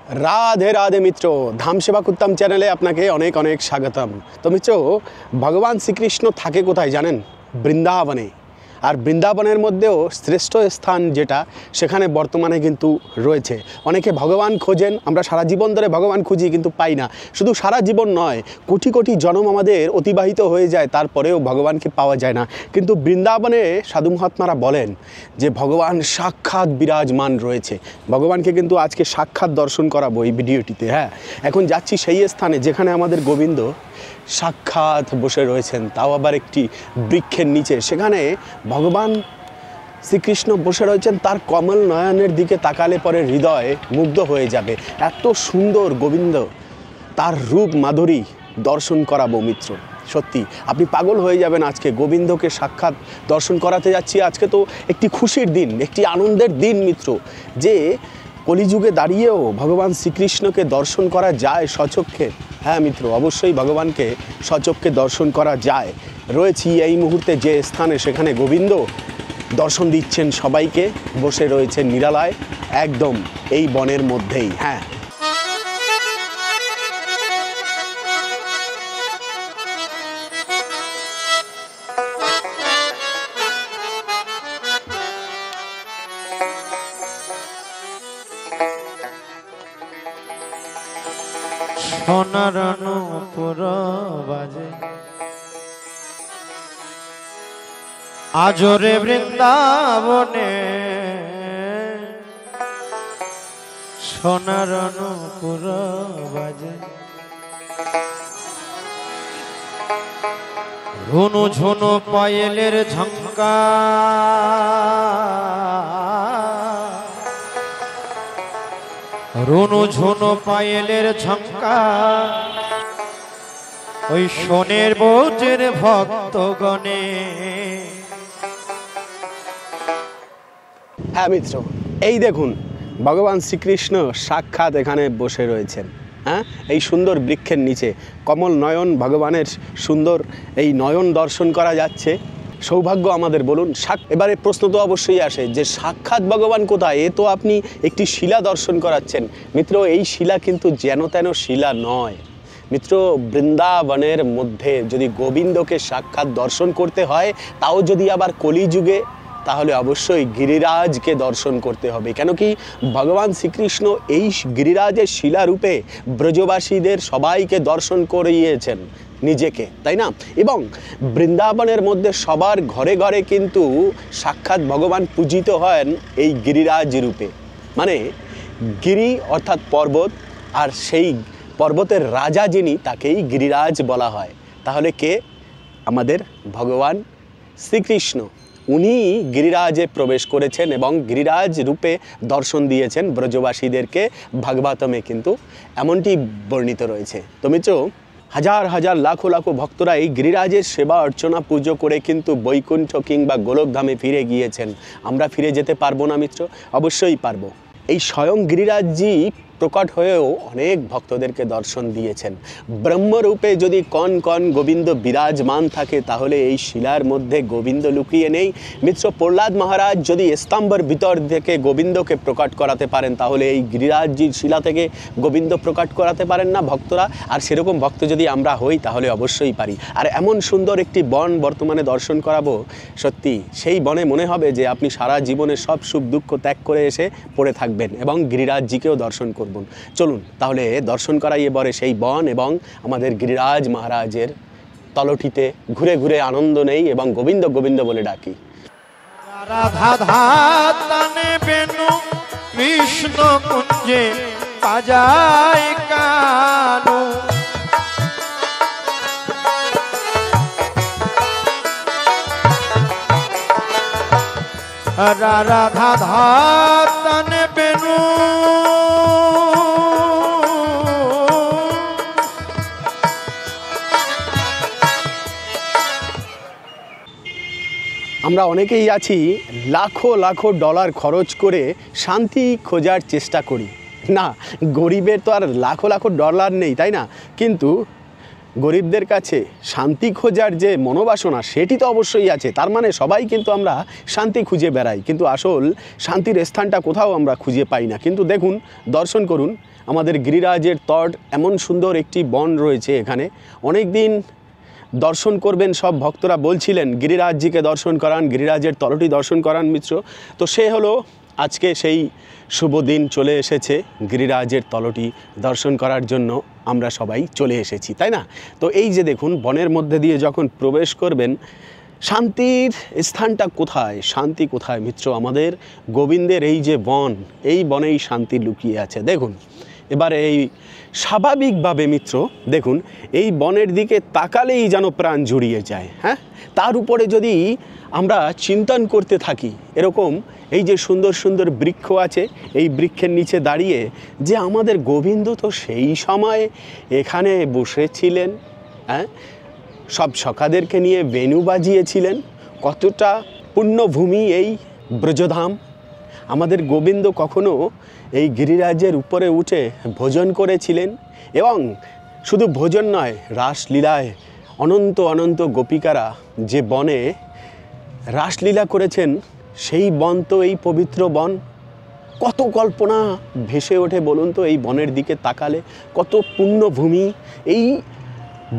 राधे राधे मित्रों, धाम सेवा कुत्तम चैनले आपनाके अनेक अनेक स्वागतम। तो मित्रों, भगवान श्रीकृष्ण थाके कोथाय जानेन? बृंदावने। और बृंदावनेर मध्येও श्रेष्ठ स्थान जेटा सेखाने बर्तमाने किन्तु रयेछे। अनेके भगवान खोजें, आमरा सारा जीवन धरे भगवान खुঁজি किन्तु पाई ना। शुधु सारा जीवन नय, कोटी कोटी जन्म आमादेर अतिबाहित हो जाए तारपरेও भगवानके पाওয়া যায় ना। किन्तु बृंदावने साधु महात्मारा बोलेन जे भगवान साक्षात् बिराजमान रयेछे। भगवानके किन्तु आजके साक्षात् दर्शन कराबो এই ভিডিওটিতে। হ্যাঁ, এখন যাচ্ছি সেই স্থানে যেখানে আমাদের গোবিন্দ সাক্ষাৎ বসে রয়েছেন, তাও আবার একটি বৃক্ষের নিচে। সেখানে ভগবান শ্রীকৃষ্ণ বসে রয়েছেন, তার কমল নয়নের দিকে তাকালে পরে হৃদয় মুগ্ধ হয়ে যাবে। এত সুন্দর গোবিন্দ, তার রূপ মাধুরী দর্শন করাবো মিত্র। সত্যি আপনি পাগল হয়ে যাবেন। আজকে গোবিন্দকে সাক্ষাৎ দর্শন করাতে যাচ্ছি। আজকে তো একটি খুশির দিন, একটি আনন্দের দিন মিত্র, যে কলিযুগে দাঁড়িয়েও ভগবান শ্রীকৃষ্ণকে দর্শন করা যায় স্বচক্ষে। হ্যাঁ মিত্র, অবশ্যই ভগবানকে স্বচক্ষে দর্শন করা যায়। রয়েছি এই মুহূর্তে যে স্থানে, সেখানে গোবিন্দ দর্শন দিচ্ছেন সবাইকে, বসে রয়েছেন নিরালায় একদম এই বনের মধ্যেই। হ্যাঁ, সোনার নূপুর বাজে আজরে বৃন্দাবনে, সোনার নূপুর বাজে ঝুনু ঝুনু পায়েলের ঝঙ্কার, রুনু ঝুনু পায়েলের ঝঙ্কার, ওই সোনের বৌজের ভক্তগণে। হ্যাঁ মিত্র, এই দেখুন ভগবান শ্রীকৃষ্ণ সাক্ষাৎ এখানে বসে রয়েছেন। হ্যাঁ, এই সুন্দর বৃক্ষের নিচে কমল নয়ন ভগবানের সুন্দর এই নয়ন দর্শন করা যাচ্ছে। সৌভাগ্য আমাদের বলুন। এবারে প্রশ্ন তো অবশ্যই আসে যে সাক্ষাৎ ভগবান কোথায়? এ তো আপনি একটি শিলা দর্শন করাচ্ছেন মিত্র। এই শিলা কিন্তু যেন তেন শিলা নয় মিত্র। বৃন্দাবনের মধ্যে যদি গোবিন্দকে সাক্ষাৎ দর্শন করতে হয়, তাও যদি আবার কলিযুগে, তাহলে অবশ্যই গিরিরাজকে দর্শন করতে হবে। কেন কি ভগবান শ্রীকৃষ্ণ এই গিরিরাজের শিলারূপে ব্রজবাসীদের সবাইকে দর্শন করিয়েছেন নিজেকে, তাই না? এবং বৃন্দাবনের মধ্যে সবার ঘরে ঘরে কিন্তু সাক্ষাৎ ভগবান পূজিত হন এই গিরিরাজ রূপে। মানে গিরি অর্থাৎ পর্বত, আর সেই পর্বতের রাজা যিনি, তাকেই গিরিরাজ বলা হয়। তাহলে কে? আমাদের ভগবান শ্রীকৃষ্ণ। উনি গিরিরাজে প্রবেশ করেছেন এবং গিরিরাজ রূপে দর্শন দিয়েছেন ব্রজবাসীদেরকে। ভাগবতমে কিন্তু এমনটি বর্ণিত রয়েছে। তো মিত্র, হাজার হাজার লাখো লাখো ভক্তরা এই গিরিরাজের সেবা অর্চনা পুজো করে কিন্তু বৈকুণ্ঠ কিংবা গোলকধামে ফিরে গিয়েছেন। আমরা ফিরে যেতে পারবো না মিত্র? অবশ্যই পারবো। এই স্বয়ং গিরিরাজজি প্রকট হয়েও অনেক ভক্তদেরকে দর্শন দিয়েছেন। ব্রহ্মরূপে যদি কণ কণ গোবিন্দ বিরাজমান থাকে, তাহলে এই শিলার মধ্যে গোবিন্দ লুকিয়ে নেই মিত্র। প্রহ্লাদ মহারাজ যদি স্তম্ভের ভিতর থেকে গোবিন্দকে প্রকট করাতে পারেন, তাহলে এই গিরিরাজজির শিলা থেকে গোবিন্দ প্রকট করাতে পারেন না ভক্তরা? আর সেরকম ভক্ত যদি আমরা হই, তাহলে অবশ্যই পারি। আর এমন সুন্দর একটি বন বর্তমানে দর্শন করাবো, সত্যি সেই বনে মনে হবে যে আপনি সারা জীবনে সব সুখ দুঃখ ত্যাগ করে এসে পড়ে থাকবেন এবং গিরিরাজজিকেও দর্শন করবেন। চলুন তাহলে দর্শন করাই এবারে সেই বন এবং আমাদের গিরিরাজ মহারাজের তলটিতে ঘুরে ঘুরে আনন্দ নেই এবং গোবিন্দ গোবিন্দ বলে ডাকি। রাধা ধাতানে বেনু কৃষ্ণ কুঞ্জে বাজায় কানু, রাধা ধাতানে বেনু আমরা অনেকেই আছি লাখো লাখো ডলার খরচ করে শান্তি খোঁজার চেষ্টা করি। না, গরিবের তো আর লাখো লাখো ডলার নেই, তাই না? কিন্তু গরিবদের কাছে শান্তি খোঁজার যে মনোবাসনা সেটি তো অবশ্যই আছে। তার মানে সবাই কিন্তু আমরা শান্তি খুঁজে বেড়াই, কিন্তু আসল শান্তির স্থানটা কোথাও আমরা খুঁজে পাই না। কিন্তু দেখুন, দর্শন করুন, আমাদের গিরিরাজের তট, এমন সুন্দর একটি বন রয়েছে এখানে। অনেক দিন দর্শন করবেন সব ভক্তরা বলছিলেন গিরিরাজজিকে দর্শন করান, গিরিরাজের তলটি দর্শন করান মিত্র। তো সে হলো আজকে সেই শুভ দিন চলে এসেছে, গিরিরাজের তলটি দর্শন করার জন্য আমরা সবাই চলে এসেছি, তাই না? তো এই যে দেখুন, বনের মধ্যে দিয়ে যখন প্রবেশ করবেন, শান্তির স্থানটা কোথায়, শান্তি কোথায় মিত্র? আমাদের গোবিন্দের এই যে বন, এই বনেই শান্তি লুকিয়ে আছে। দেখুন এবারে এই স্বাভাবিকভাবে মিত্র দেখুন, এই বনের দিকে তাকালেই যেন প্রাণ জুড়িয়ে যায়। হ্যাঁ, তার উপরে যদি আমরা চিন্তন করতে থাকি, এরকম এই যে সুন্দর সুন্দর বৃক্ষ আছে, এই বৃক্ষের নিচে দাঁড়িয়ে যে আমাদের গোবিন্দ তো সেই সময় এখানে বসেছিলেন, হ্যাঁ, সব সখাদেরকে নিয়ে বেণু বাজিয়েছিলেন। কতটা পুণ্যভূমি এই ব্রজধাম। আমাদের গোবিন্দ কখনো এই গিরিরাজের উপরে উঠে ভোজন করেছিলেন, এবং শুধু ভোজন নয়, রাসলীলায় অনন্ত অনন্ত গোপিকারা যে বনে রাসলীলা করেছেন, সেই বন তো এই পবিত্র বন। কত কল্পনা ভেসে ওঠে বলুন তো এই বনের দিকে তাকালে, কত পুণ্যভূমি। এই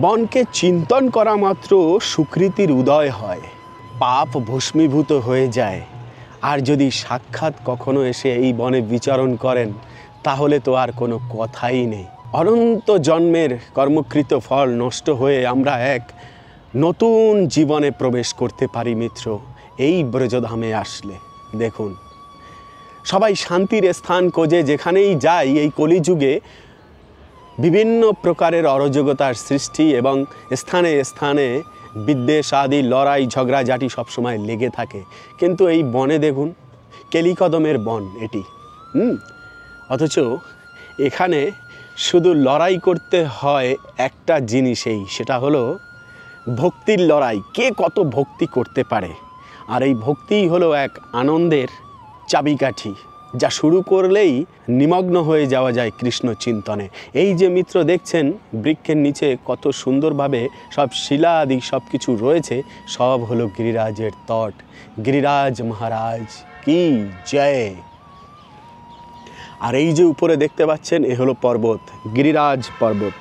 বনকে চিন্তন করা মাত্র সুকৃতির উদয় হয়, পাপ ভস্মীভূত হয়ে যায়। আর যদি সাক্ষাৎ কখনো এসে এই বনে বিচরণ করেন, তাহলে তো আর কোনো কথাই নেই। অনন্ত জন্মের কর্মকৃত ফল নষ্ট হয়ে আমরা এক নতুন জীবনে প্রবেশ করতে পারি মিত্র এই ব্রজধামে আসলে। দেখুন, সবাই শান্তির স্থান খোঁজে, যেখানেই যাই এই কলিযুগে বিভিন্ন প্রকারের অরাজকতার সৃষ্টি, এবং স্থানে স্থানে বিদ্বেষ আদি লড়াই ঝগড়াঝাটি সবসময় লেগে থাকে। কিন্তু এই বনে দেখুন, কেলিকদমের বন এটি, অথচ এখানে শুধু লড়াই করতে হয় একটা জিনিসেই, সেটা হলো ভক্তির লড়াই। কে কত ভক্তি করতে পারে। আর এই ভক্তিই হলো এক আনন্দের চাবিকাঠি, যা শুরু করলেই নিমগ্ন হয়ে যাওয়া যায় কৃষ্ণ চিন্তনে। এই যে মিত্র দেখছেন, বৃক্ষের নিচে কত সুন্দরভাবে সব শিলা আদি সব কিছু রয়েছে, সব হলো গিরিরাজের তট। গিরিরাজ মহারাজ কি জয়। আর এই যে উপরে দেখতে পাচ্ছেন, এ হলো পর্বত, গিরিরাজ পর্বত।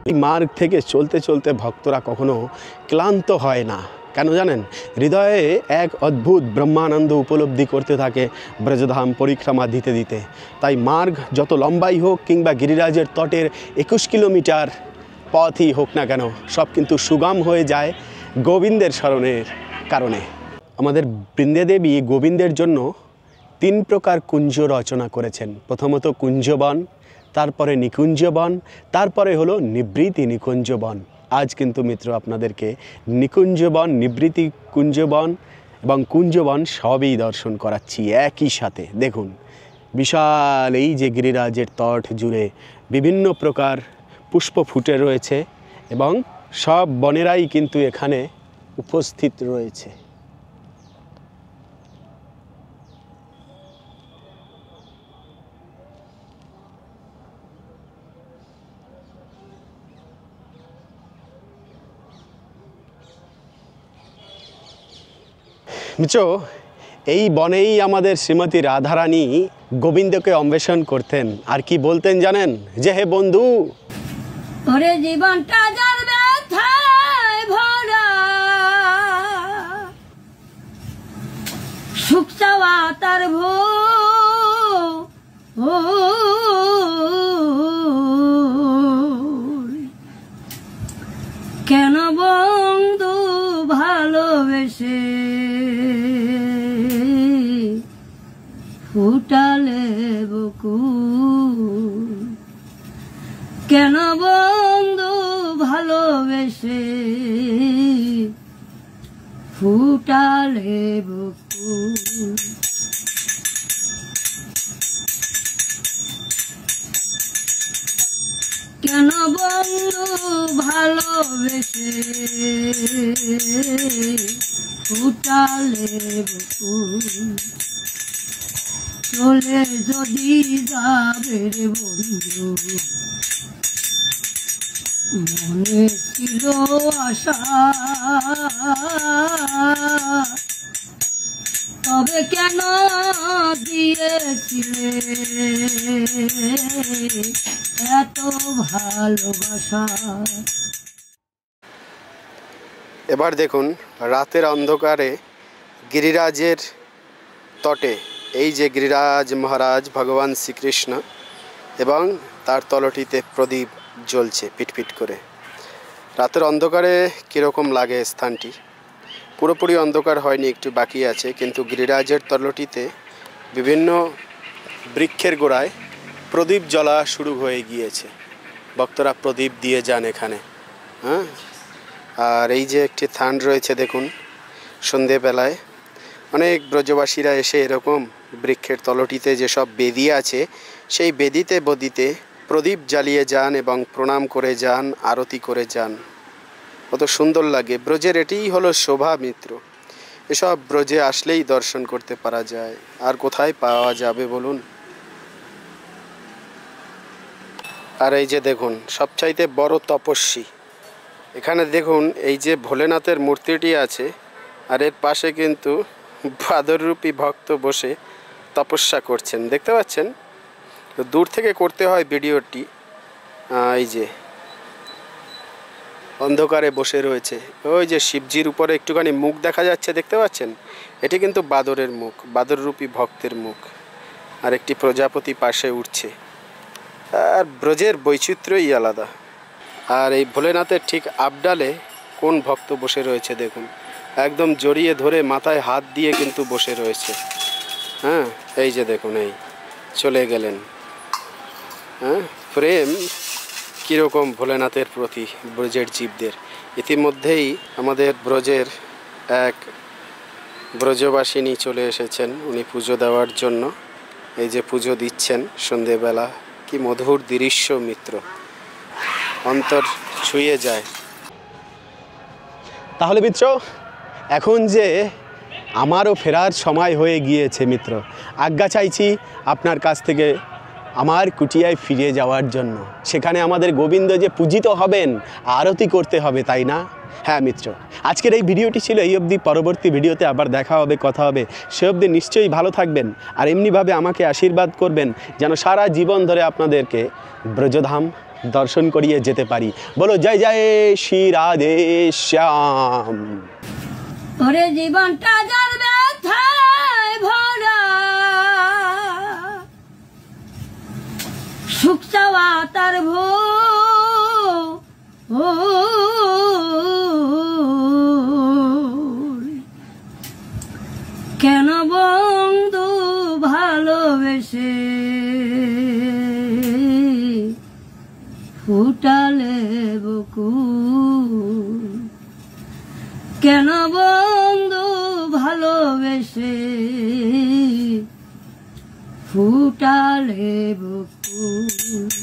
এই মার্গ থেকে চলতে চলতে ভক্তরা কখনো ক্লান্ত হয় না। কেন জানেন? হৃদয়ে এক অদ্ভুত ব্রহ্মানন্দ উপলব্ধি করতে থাকে ব্রজধাম পরিক্রমা দিতে দিতে। তাই মার্গ যত লম্বাই হোক, কিংবা গিরিরাজের তটের 21 কিলোমিটার পথই হোক না কেন, সব কিন্তু সুগম হয়ে যায় গোবিন্দের স্মরণের কারণে। আমাদের বৃন্দাদেবী গোবিন্দের জন্য 3 প্রকার কুঞ্জ রচনা করেছেন। প্রথমত কুঞ্জবন, তারপরে নিকুঞ্জবন, তারপরে হলো নিবৃত্তি নিকুঞ্জবন। আজ কিন্তু মিত্র আপনাদেরকে নিকুঞ্জবন, নিবৃত্তি কুঞ্জবন এবং কুঞ্জবন সবই দর্শন করাচ্ছি একই সাথে। দেখুন, বিশাল এই যে গিরিরাজের তট জুড়ে বিভিন্ন প্রকার পুষ্প ফুটে রয়েছে, এবং সব বনেরাই কিন্তু এখানে উপস্থিত রয়েছে। মিত্র, এই বনেই আমাদের শ্রীমতী রাধারানী গোবিন্দকে অন্বেষণ করতেন। আর কি বলতেন জানেন? যে হে বন্ধু, ওরে জীবনটা যার ব্যথায় ভরা, সুখ চাওয়া তার কেন বন্ধু ভালোবেসে ফুটালে বুকুল, কেন বন্ধু ভালোবেসে ফুটালে বুকুল কেন বন্ধু ভালোবেসে ফুটালে বুকুল চলে যদি যাবে রে বন্ধু মনে ছিল আশা তবে কেন দিয়েছিলে এত ভালোবাসা। এবার দেখুন রাতের অন্ধকারে গিরিরাজের তটে এই যে গিরিরাজ মহারাজ ভগবান শ্রীকৃষ্ণ এবং তার তলটিতে প্রদীপ জ্বলছে পিটপিট করে। রাতের অন্ধকারে কীরকম লাগে স্থানটি? পুরোপুরি অন্ধকার হয়নি, একটু বাকি আছে, কিন্তু গিরিরাজের তলটিতে বিভিন্ন বৃক্ষের গোড়ায় প্রদীপ জ্বলা শুরু হয়ে গিয়েছে। ভক্তরা প্রদীপ দিয়ে যান এখানে। হ্যাঁ, আর এই যে একটি থান রয়েছে দেখুন, সন্ধেবেলায় অনেক ব্রজবাসীরা এসে এরকম বৃক্ষের তলটিতে যেসব বেদি আছে সেই বেদিতে বদিতে প্রদীপ জ্বালিয়ে যান এবং প্রণাম করে যান, আরতি করে যান। কত সুন্দর লাগে। ব্রজের এটিই হলো শোভা মিত্র। এসব ব্রজে আসলেই দর্শন করতে পারা যায়, আর কোথায় পাওয়া যাবে বলুন? আর এই যে দেখুন সবচাইতে বড় তপস্বী, এখানে দেখুন এই যে ভোলেনাথের মূর্তিটি আছে, আর এর পাশে কিন্তু বাদররূপী ভক্ত বসে তপস্যা করছেন, দেখতে পাচ্ছেন? তো দূর থেকে করতে হয় ভিডিওটি। এই যে অন্ধকারে বসে রয়েছে, ওই যে শিবজির উপরে একটুখানি মুখ দেখা যাচ্ছে, দেখতে পাচ্ছেন? এটি কিন্তু বাদরের মুখ, বাদররূপী ভক্তের মুখ। আর একটি প্রজাপতি পাশে উঠছে। আর ব্রজের বৈচিত্র্যই আলাদা। আর এই ভোলেনাথের ঠিক আপডালে কোন ভক্ত বসে রয়েছে দেখুন, একদম জড়িয়ে ধরে মাথায় হাত দিয়ে কিন্তু বসে রয়েছে। হ্যাঁ, এই যে দেখুন, এই চলে গেলেন। হ্যাঁ, প্রেম কীরকম ভোলেনাথের প্রতি ব্রজের জীবদের। ইতিমধ্যেই আমাদের ব্রজের এক ব্রজবাসিনী চলে এসেছেন, উনি পুজো দেওয়ার জন্য। এই যে পুজো দিচ্ছেন সন্ধেবেলা, কি মধুর দৃশ্য মিত্র, অন্তর ছুঁয়ে যায়। তাহলে মিত্র, এখন যে আমারও ফেরার সময় হয়ে গিয়েছে মিত্র, আজ্ঞা চাইছি আপনার কাছ থেকে আমার কুটিয়ায় ফিরে যাওয়ার জন্য। সেখানে আমাদের গোবিন্দ যে পূজিত হবেন, আরতি করতে হবে, তাই না? হ্যাঁ মিত্র, আজকের এই ভিডিওটি ছিল এই অবধি। পরবর্তী ভিডিওতে আবার দেখা হবে, কথা হবে। সে অবধি নিশ্চয়ই ভালো থাকবেন, আর এমনিভাবে আমাকে আশীর্বাদ করবেন যেন সারা জীবন ধরে আপনাদেরকে ব্রজধাম দর্শন করিয়ে যেতে পারি। বলো জয় জয় শ্রী রাধে শ্যাম। ওরে জীবনটা যার ব্যথায় ভরা, সুখ চাওয়া তার কেন বন্ধু ভালোবেসে ফুটালে বুকুল, কেন বন্ধু ভালোবেসে ফুটালে বুকুল।